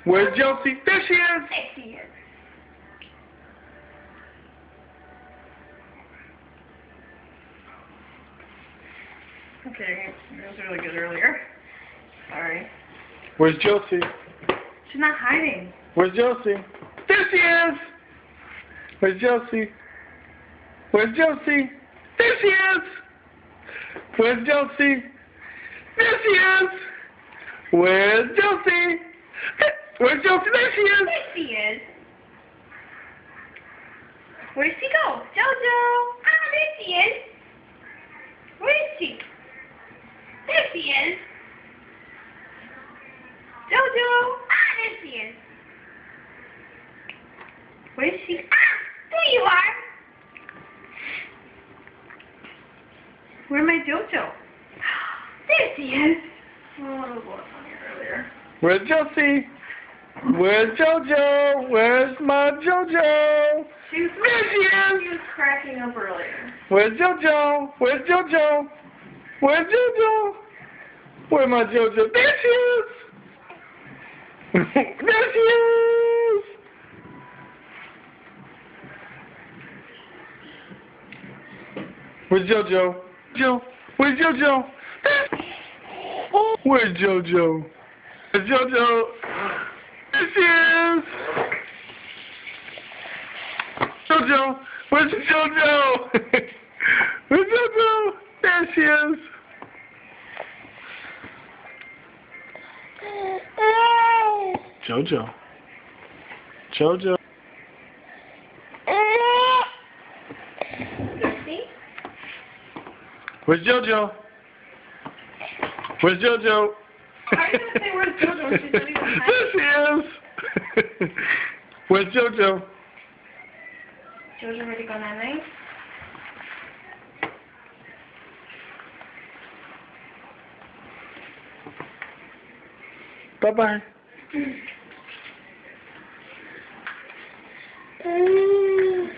Where's Josie? There she is! There she is. Okay, that was really good earlier. Sorry. Where's Josie? She's not hiding. Where's Josie? There she is! Where's Josie? Where's Josie? There she is! Where's Josie? There she is! Where's Josie? Where's Josie? There she is! There she is. Where'd she go? Jojo! Ah, there she is. Where is she? There she is. Jojo! Ah, there she is. Where is she? Ah! There you are! Where's my Jojo? There she is. Oh, I was on here earlier. Where's Josie? Where's Jojo? Where's my Jojo? She was, There she is! She was cracking up earlier. Where's Jojo? Where's Jojo? Where's Jojo? Where's my Jojo? There she is! There she is! Where's Jojo? Where's Jojo? Where's Jojo? Where's Jojo? There she is! Jojo! Where's Jojo? Where's Jojo? There she is! Jojo. Jojo. See? Where's Jojo? Where's Jojo? How are you going to say where's Jojo when she's not even hiding? There she is! Where's Jojo? Jojo ready to go night-night? Bye-bye.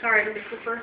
Sorry, Lucifer.